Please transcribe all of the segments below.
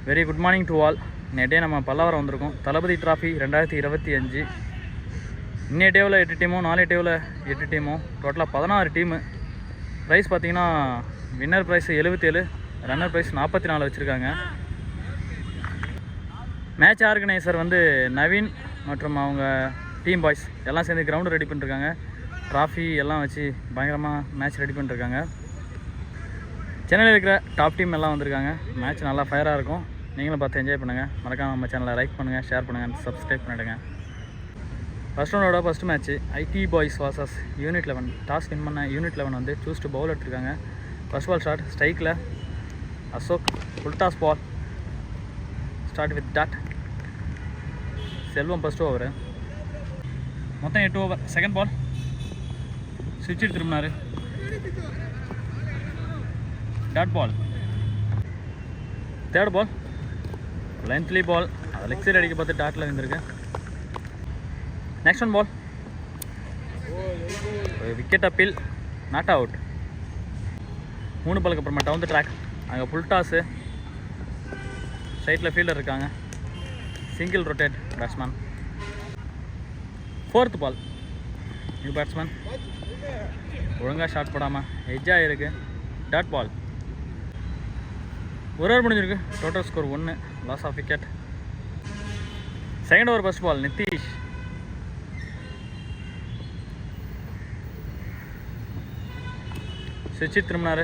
Very good morning to all. நேற்றே நம்ம பல்லாவரம் வந்திருக்கோம். தளபதி டிராஃபி 2025. இன்னைய டேவில் 8 டீமும், நாளைய டேவில் 8 டீமும், டோட்டலாக 16 டீமு. ப்ரைஸ் பார்த்தீங்கன்னா வின்னர் ப்ரைஸ் 77, ரன்னர் ப்ரைஸ் 44 வச்சுருக்காங்க. மேட்ச் ஆர்கனைசர் வந்து நவீன் மற்றும் அவங்க டீம் பாய்ஸ் எல்லாம் சேர்ந்து கிரவுண்டு ரெடி பண்ணிருக்காங்க. ட்ராஃபி எல்லாம் வச்சு பயங்கரமாக மேட்ச் ரெடி பண்ணிருக்காங்க. சென்னையில் இருக்கிற டாப் டீம் எல்லாம் வந்திருக்காங்க. மேட்ச் நல்லா ஃபயராக இருக்கும். நீங்களும் பார்த்து என்ஜாய் பண்ணுங்கள். மறக்காம நம்ம சேனலை லைக் பண்ணுங்கள், ஷேர் பண்ணுங்கள், சப்ஸ்கிரைப் பண்ணிவிடுங்க. ஃபர்ஸ்ட் ரவுண்டோட first match IT boys versus unit 11. Toss win பண்ண யூனிட் 11 வந்து சூஸ் டு பவுல் எடுத்துருக்காங்க. ஃபர்ஸ்ட் பால் ஷாட் ஸ்ட்ரைக்கில் Ashok. Full toss ball start with dot. Selvam first over. மொத்தம் 8 ஓவர். செகண்ட் பால் சுவிட்ச் திரும்பினார். Dot ball. Third ball lengthy ball. அது leg side அடிக்க பார்த்து டாட்டில் வந்துருக்கு. Next one ball wicket appeal, not out. 3 பாலுக்கு அப்புறமா டவுன் த ட்ராக். அங்கே ஃபுல் டாஸு. சைட்டில் ஃபீல்டர் இருக்காங்க. Single rotate batsman. Fourth ball new batsman. ஒழுங்காக ஷாட் போடாமல் எட்ஜாக இருக்குது. Dot ball. ஒரு ஓவர் முடிஞ்சிருக்கு. Total score 1, loss of wicket. Second over first ball Nitish. சுவிட்ச் திரும்பினார்.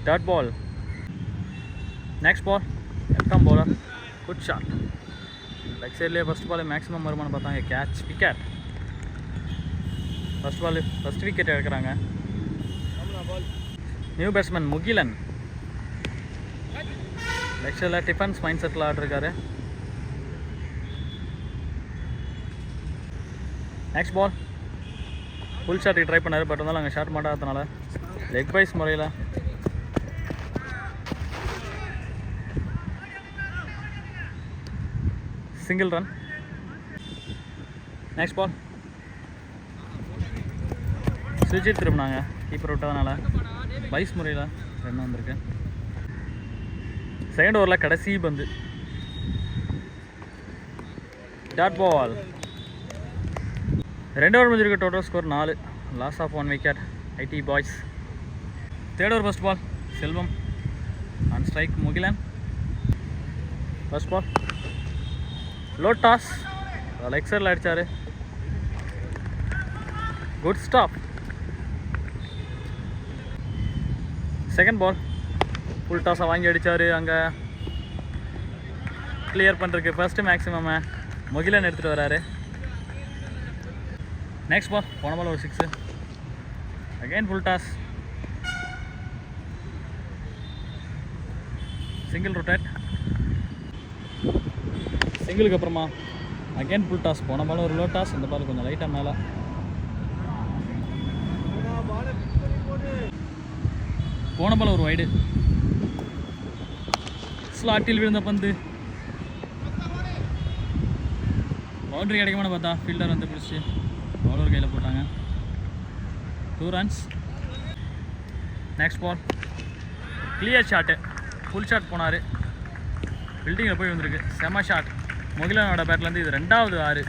Dot ball. Next ball left bowler. Good shot. Leg சைட்லேயே ஃபர்ஸ்ட் பால் மேக்ஸிமம் வருமானு பார்த்தாங்க. Catch wicket. First ball first wicket எடுக்கிறாங்க. New batsman Mugilan. லெக் சைடில் defence mind settle ஆடிருக்காரு. Next ball full ஷாட்டுக்கு try பண்ணார். பட் இருந்தாலும் அங்கே ஷாட் மாட்டாததுனால லெக் வைஸ் முறையில் சிங்கிள் ரன். நெக்ஸ்ட் பால் சுவிட்ச் திரும்பினாங்க. கீப்பர் விட்டதுனால வைஸ் முறையில் ரன் வந்திருக்கு. செகண்ட் ஓவரில் கடைசி பந்து. Dot ball. 2 ஓவர் முடிஞ்சிருக்கு. Total score 4, loss of 1 wicket IT boys. Third over first ball Selvam. On strike Mugilan. First ball low toss. Leg சைடில் அடித்தார். Good stop. Second ball full டாஸை வாங்கி அடித்தார். அங்கே கிளியர் பண்ணுறதுக்கு ஃபர்ஸ்ட்டு மேக்ஸிமம் முகிலன் எடுத்துகிட்டு வராரு. நெக்ஸ்ட் பால் போன பால் ஒரு 6. Again full toss. Single rotate. சிங்கிளுக்கு அப்புறமா அகைன் ஃபுல் டாஸ். போன பால் ஒரு லோ டாஸ். இந்த பால் கொஞ்சம் லைட்டாக மேலே. போன பால் ஒரு வைடு. ஸ்லாட்டில் விழுந்த பந்து. பவுண்டரி கிடைக்குமான்னு பார்த்தா ஃபீல்டர் வந்து பிடிச்சி பவுலர் கையில் போட்டாங்க. 2 runs. Next ball clear shot. Full shot போனார். பில்டிங்கில் போய் வந்திருக்கு. செம ஷாட். முகிலனோட பேட்லேருந்து இது 2வது 6.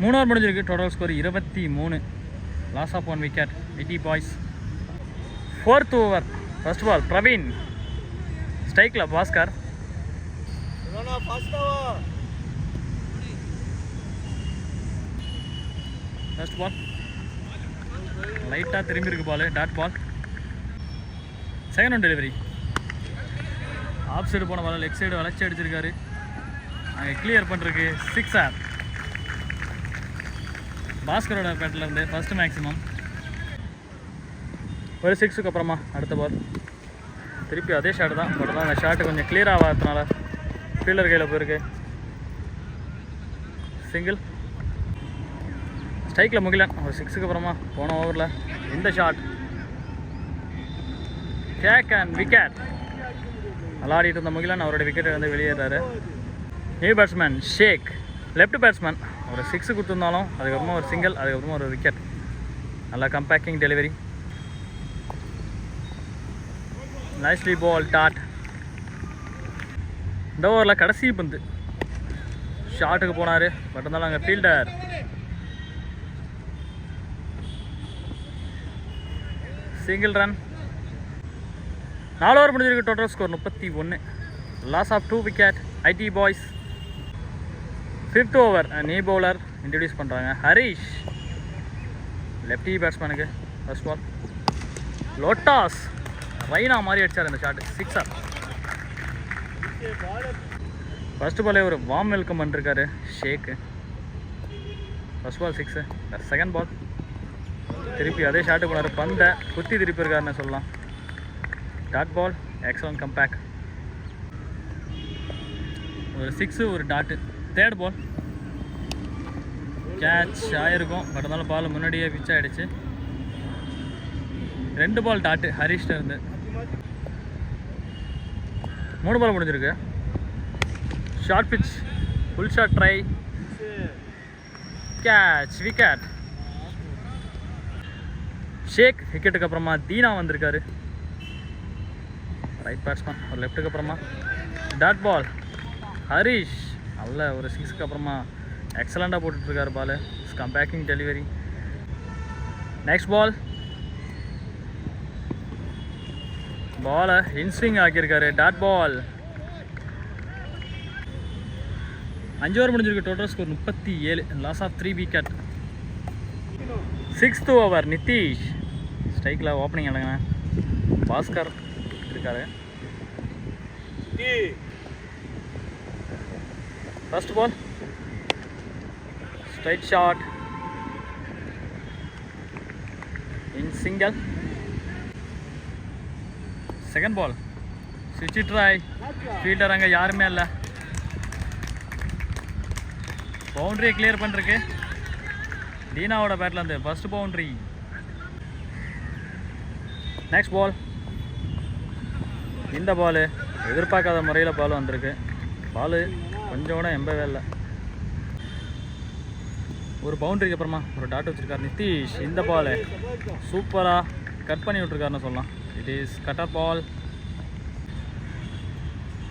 3 ஓவர் முடிஞ்சிருக்கு. Total score 23, loss of 1 wicket IT boys. Fourth over first ball Praveen. ஸ்ட்ரைக்கில் பாஸ்கர். ஃபர்ஸ்ட் பால் லைட்டாக திரும்பி இருக்கு ball. Dot ball. Second one delivery. Off side போன பால் லெக் சைடு வளைச்சி அடிச்சிருக்காரு. அங்கே கிளியர் பண்ணுறதுக்கு 6. பாஸ்கரோட பேட்டில் இருந்து ஃபர்ஸ்ட் மேக்ஸிமம். ஒரு 6க்கு அப்புறமா அடுத்த பால் திருப்பி அதே ஷாட்டு தான். பட் தான் அந்த ஷாட்டு கொஞ்சம் கிளியர் ஆகாததுனால ஃபீல்டர் கையில் போயிருக்கு. சிங்கிள். ஸ்ட்ரைக்கில் முகிலன். ஒரு 6க்கு அப்புறமா போன ஓவரில் இந்த ஷாட் கேக் அண்ட் விக்கெட். விளாடிட்டு இருந்த முகிலன் அவரோட விக்கெட்டை வந்து வெளியேறாரு. New batsman Sheikh. Left batsman. ஒரு 6 கொடுத்துருந்தாலும் அதுக்கப்புறமா ஒரு சிங்கிள், அதுக்கப்புறமா ஒரு விக்கெட். நல்லா கம்பேக்கிங் டெலிவரி. Nicely ball, Tat. இந்த ஓவரில் கடைசி பந்து ஷாட்டுக்கு போனார். பட் இருந்தாலும் அங்கே ஃபீல்டர். Single run. 4 ஓவர் முடிஞ்சிருக்கு. Total score 31. Loss of 2 wicket. IT boys. 5th over new bowler introduce பண்ணுறாங்க. ஹரிஷ் லெஃப்டி பேட்ஸ்மேனுக்கு ஃபர்ஸ்ட் பால். லோட்டாஸ் ரைனா மாதிரி அடித்தார் இந்த ஷாட்டு. 6 ஃபர்ஸ்ட் பாலே ஒரு வார்ம் வெல்கம் பண்ணிருக்காரு ஷேக்கு. First ball 6. செகண்ட் பால் திருப்பி அதே ஷாட்டு போனார். பந்தை குத்தி திருப்பி இருக்காருன்னு சொல்லலாம். Dot ball. Excellent comeback. ஒரு 6 ஒரு டாட்டு. தேர்ட் பால் கேட்ச் ஆகிருக்கும். பட் இருந்தாலும் பால் முன்னாடியே பிச் ஆகிடுச்சு. 2 பால் டாட்டு ஹரிஷ்ட இருந்து. 3 பால் முடிஞ்சிருக்கு. Short pitch. Full shot try. Catch. Wicket. Sheikh விக்கெட்டுக்கு அப்புறமா தீனா வந்திருக்காரு. Right batsman. ஒரு லெஃப்ட்டுக்கு அப்புறமா டாட் பால். ஹரிஷ் நல்ல ஒரு 6க்கு அப்புறமா எக்ஸலண்ட்டாக போட்டுட்ருக்காரு பால். கம்பேக்கிங் டெலிவரி. நெக்ஸ்ட் பால் பாலை இன்ஸ்விங் ஆக்கியிருக்காரு. Dot ball. 5 ஓவர் முடிஞ்சிருக்கு. Total score 37. Loss of 3 wicket. 6th over Nitish ஸ்ட்ரைக்கில் ஓப்பனிங் இறங்கின. பாஸ்கர் இருக்காரு. First ball straight shot in single. Second ball ஸ்விட்ச் ட்ரை. ஃபீல்டர் அங்கே யாருமே இல்லை. பவுண்ட்ரியை கிளியர் பண்ணிருக்கு தீனாவோட பேட்லேருந்து. First boundary. Next ball. இந்த பால் எதிர்பார்க்காத முறையில் பால் வந்திருக்கு. பால் கொஞ்சம் கூட எம்பவே இல்லை. ஒரு பவுண்ட்ரிக்கு அப்புறமா ஒரு டாட் வச்சுருக்கார் நிதிஷ். இந்த பால் சூப்பராக கட் பண்ணி விட்ருக்காருன்னு சொல்லலாம். It is cutter ball.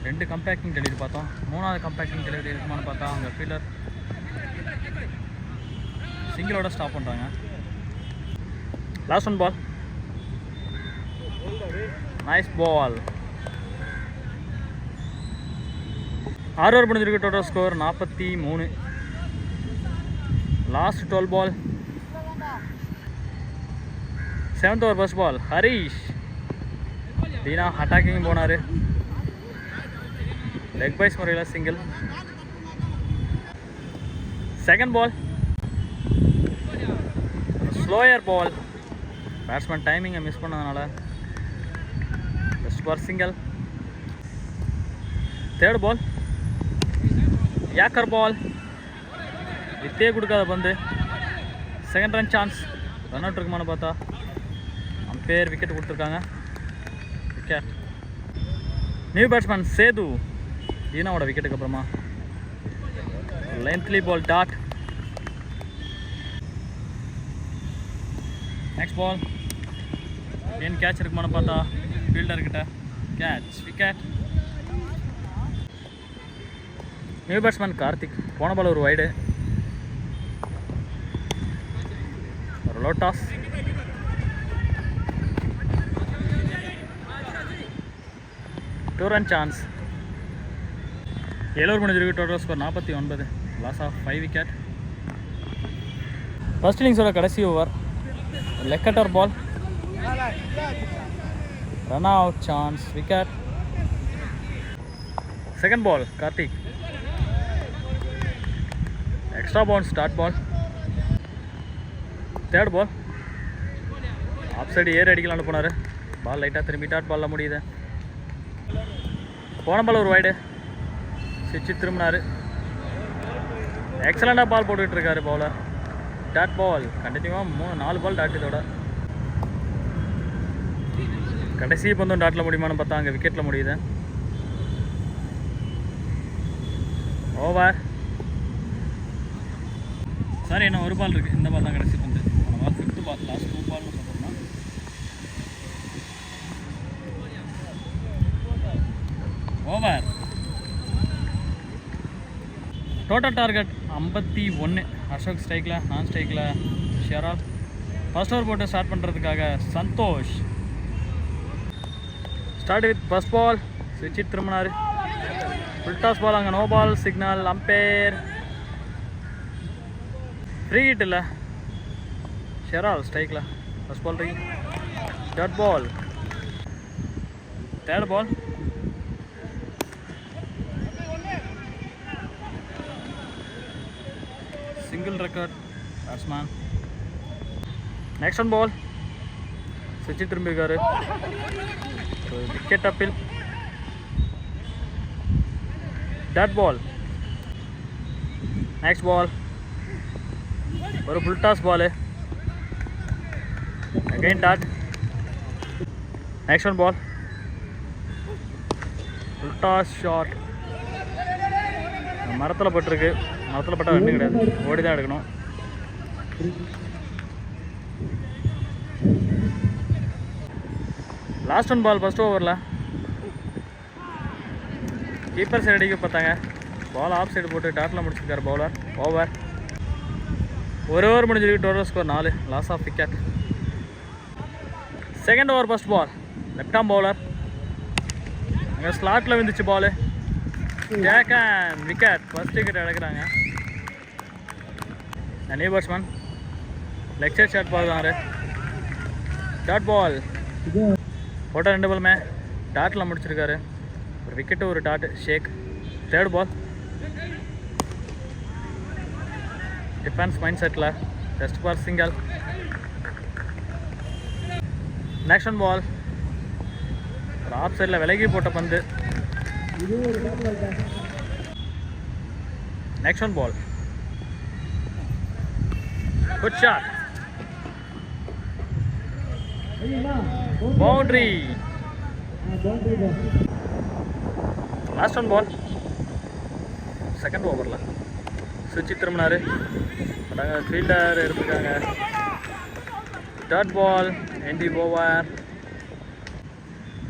2 compacting delivery பார்த்தோம். 3வது கம்பேக்டிங் டெலிவரி இருக்குமான்னு பார்த்தா அவங்க ஃபீல்டர் சிங்கிளோட ஸ்டாப் பண்ணுறாங்க. Last 1 ball. Nice ball. 6 over முடிஞ்சிருக்கு. Total score 43. Last 12 ball. 7th over first ball. Harish Deena attacking போனார். லெக் பைஸ் முறையில் single. Second ball slower ball. Batsman டைமிங்கை மிஸ் பண்ணதுனால first ball single. Third ball yorker ball. வித்தே கொடுக்காத பந்து. Second run chance. Run out இருக்குமான்னு பார்த்தா அம்பேர் விக்கெட் கொடுத்துருக்காங்க. விக்கெட். நியூ பேட்ஸ்மேன் சேது தீனாவோட விக்கெட்டுக்கு அப்புறமா லென்த்லி பால் டாட். நெக்ஸ்ட் பால் ஏன் கேட்ச் இருக்குமான்னு பார்த்தா ஃபீல்டர்கிட்ட catch. Wicket. New batsman Karthik. போன பால் ஒரு வைடு. ஒரு low toss. Two run chance. 7 over முடிஞ்சிருக்கு. Total score 49. Loss of 5 wicket. First இன்னிங்ஸோட கடைசி over. Leg cutter ball. Run out chance. Wicket. Second ball Karthik. Extra bounce dot ball. Third ball off side air அடிக்கலான்னு போனார். Ball லைட்டாக திரும்பி dot பாலில் முடியுது. போன பால் ஒரு வைடு. ஸ்விட்ச் திரும்பினார். எக்ஸலண்டாக பால் போட்டுக்கிட்டு இருக்காரு பவுலர். Dot ball. கண்டினியூவாக 4 பால் டாட். இதோட கடைசி பந்தும் டாட்டில் முடியுமான்னு பார்த்தா அங்கே விக்கெட்டில் முடியுது. ஓவர். சாரி என்ன ஒரு பால் இருக்குது. இந்த பால் தான் கடைசி பந்து. அந்த பால் 5th பால். லாஸ்ட் 2 பால்னு சொல்கிறோம்னா ஓவர். Total target 51. அசோக் ஸ்ட்ரைக்கில், நான் ஸ்ட்ரைக்கில் ஷெரால். ஃபர்ஸ்ட் ஓவர் போட்டு ஸ்டார்ட் பண்ணுறதுக்காக Santhosh. Start with first ball. சுவிட்ச் திரும்பினார். Full toss ball. அங்கே no ball signal. Umpire free hit இல்லை. ஷெரால் ஸ்ட்ரைக்கில். ஃபர்ஸ்ட் பால் ரீ. Dot ball. Third ball. Single record batsman. Next one ball. சுவிட்ச் திரும்பியிருக்காரு. Wicket appeal. Dot ball. Next ball. ஒரு full toss ball. Again dot. Next one ball. Full toss shot. மரத்தில் பட்டிருக்கு. மரத்தில் பட்டால் ரெண்டும் கிடையாது, ஓடி தான் எடுக்கணும். லாஸ்ட் ஒன் பால் ஃபர்ஸ்ட் ஓவரில். கீப்பர் சைடு அடிக்க பார்த்தாங்க. பால் ஆஃப் சைடு போட்டு டாட்டில் முடிச்சிருக்காரு பவுலர். ஓவர். ஒரு ஓவர் முடிஞ்சிருக்கு. Total score 4. Loss of wicket. Second over first ball. Left arm bowler. அங்கே ஸ்லாட்டில் வந்துச்சு பால். ஜேக்கன் விக்கெட். ஃபர்ஸ்ட் விக்கெட் எடுக்கிறாங்க. New batsman. Leg side shot பார்க்குறாரு. Dot ball. போட்ட 2 பாலுமே டாட்டில் முடிச்சிருக்காரு. ஒரு விக்கெட்டு ஒரு dot. Sheikh. Third ball. Defence mind settle. Just for single. Next one ball. ஒரு ஆஃப் சைடில் விலகி போட்ட பந்து. Next one ball. Good shot. Boundary. Last one ball. Second ஓவரில் சுவிட்ச் திரும்பினார். ஃபீல்டர் எடுத்துருக்காங்க. Dot ball. என்டி ஓவர்.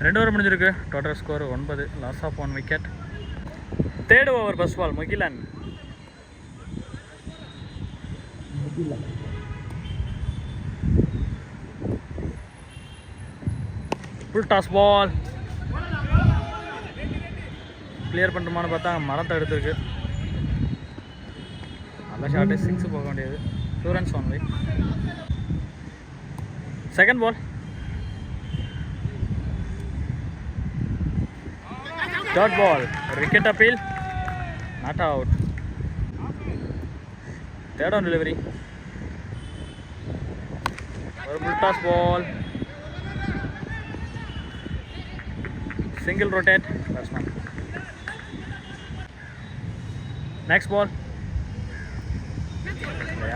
2 ஓவர் முடிஞ்சிருக்கு. Total score 9. Loss of 1 wicket. Third over first ball. Mugilan. Full toss ball. Clear பண்ணுறோமான்னு பார்த்தா மரத்தை எடுத்துருக்கு. நல்ல ஷார்ட்டு. 6 போக வேண்டியது. 2 runs only. Second ball. Dot ball. ஒரு wicket appeal. Not out. Third on delivery. ஒரு full toss ball. Single rotate batsman. Next ball.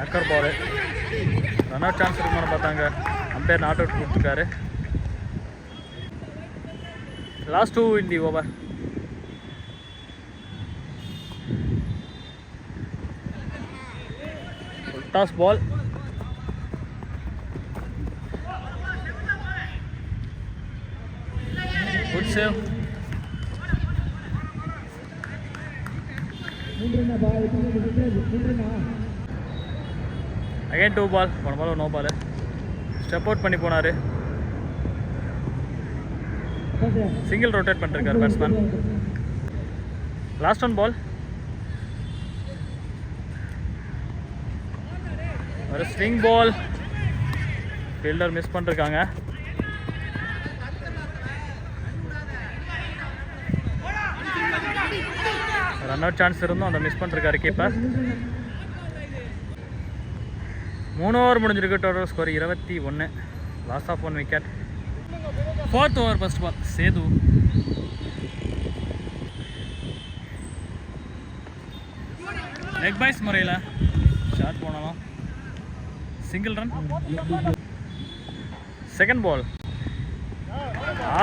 Yorker ball. Run out chance இருக்குன்னு பார்த்தாங்க. அம்பேர் நாட் அவுட் கொடுத்துருக்காரு. Last 2 in the over. Full toss ball. Good save. Again 2 ball. 1 ball no ball. Step out பண்ணி போனார். Single rotate பண்ணிருக்காரு batsman. Last one ball. ஒரு swing ball. Fielder miss பண்ணிருக்காங்க. Run out chance இருந்தும் அந்த miss பண்ணிருக்காரு keeper. 3 over முடிஞ்சிருக்கு. Total score 21. Loss of 1 wicket. Fourth over first ball. Sethu. Leg byes முறையில் ஷாட் போனாலும் single run. Second ball.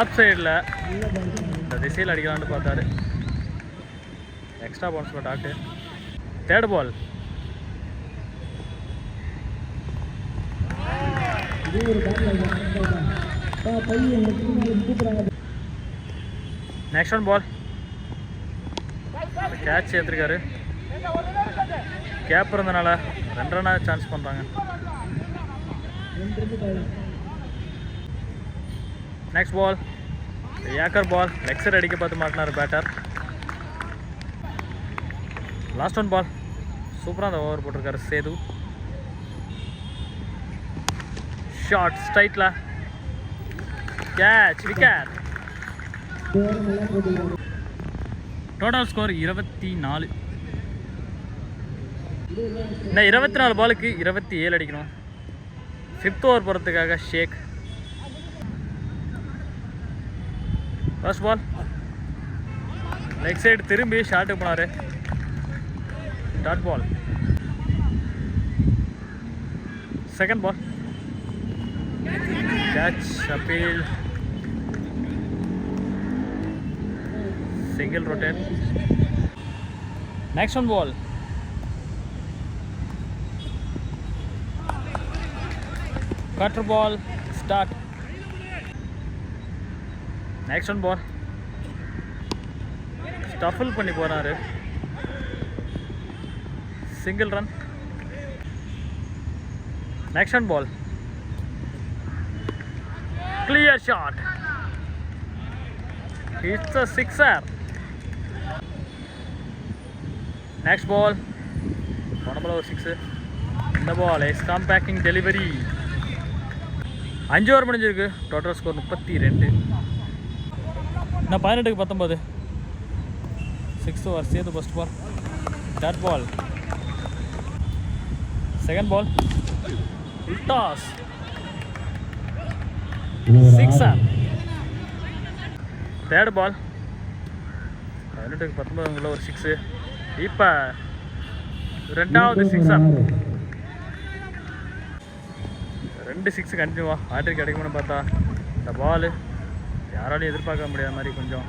Off சைடில் இந்த திசையில் அடிக்கலான்னு பார்த்தாரு. Extra bounce dot. Third ball. Next one ball. Catch ஏற்றிருக்காரு. கேப் இருந்தனால 2 ரன்னா சான்ஸ் பண்ணுறாங்க. Next ball yorker ball, leg side அடிக்க பார்த்து மாட்டினார் பேட்டர். லாஸ்ட் ஒன் பால், சூப்பராக அந்த ஓவர் போட்டிருக்காரு சேது. ஷார்ட் ஸ்ட்ரைட்டில் கேட்ச், விக்கெட். Total score 24. இன்னும் 24 பாலுக்கு 27 அடிக்கணும். 5th ஓவர் போகிறதுக்காக Sheikh. First ball leg side திரும்பி ஷார்ட்டு போனார். Dot ball. Second ball catch, appeal, single rotate. Next one ball. Cutter ball, start. Next one ball. Stuffle பண்ணி போறாரு. Single run. Next one ball. Clear shot. It's a sixer. Next ball. One ball over 6. The ball is compacting delivery. 5 over முடிஞ்சிருக்கு. Total score 32. நான் 18க்கு 19. 6th over Sethu first ball. Dot ball. Second ball toss. Sixer. Third ball 18க்கு 19 ஒரு 6. இப்போ ரெண்டாவது sixer. 2 6 கண்டினியூவா ஆட்ரிக் கிடைக்கும்னு பார்த்தா இந்த பால் யாராலையும் எதிர்பார்க்க முடியாத மாதிரி கொஞ்சம்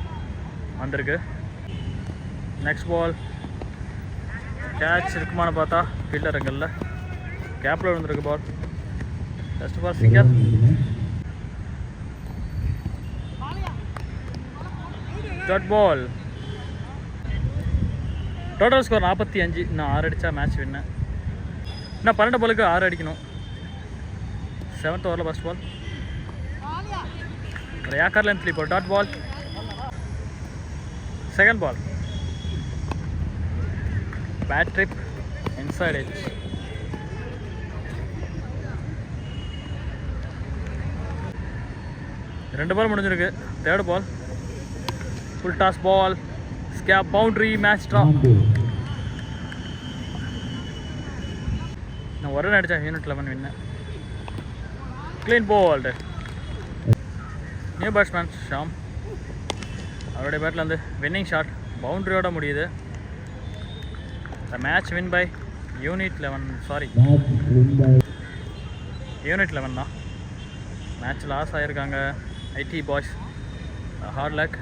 வந்திருக்கு. நெக்ஸ்ட் பால் கேட்ச் இருக்குமான்னு பார்த்தா ஃபீல்டர் அங்கல்ல, கேப்பில் விழுந்திருக்கு பால். ஃபர்ஸ்ட் பால் சிங்கர். Dot ball. Total score 45. இன்னும் 6 அடித்தா மேட்ச் வின்னு. இன்னும் 12 பாலுக்கு 6 அடிக்கணும். 7th ஓவரில் first ball yorker length 3 ball. Dot ball. Second ball bat ட்ரிப் இன்சைட் எட்ஜ். ரெண்டு பால் முடிஞ்சிருக்கு. Third ball full toss ball, ஸ்கேப், பவுண்ட்ரி, மேட்ச் ட்ரா. நான் ஒரு ரன் அடித்தா unit 11 win. Clean bowled. New batsman Sham. அவருடைய பேட்டில் வந்து வின்னிங் ஷாட் பவுண்ட்ரியோட முடியுது. The match win by unit 11. Sorry, unit 11 தான். மேட்ச் லாஸ் ஆகியிருக்காங்க ஐடி பாய்ஸ். Hard luck.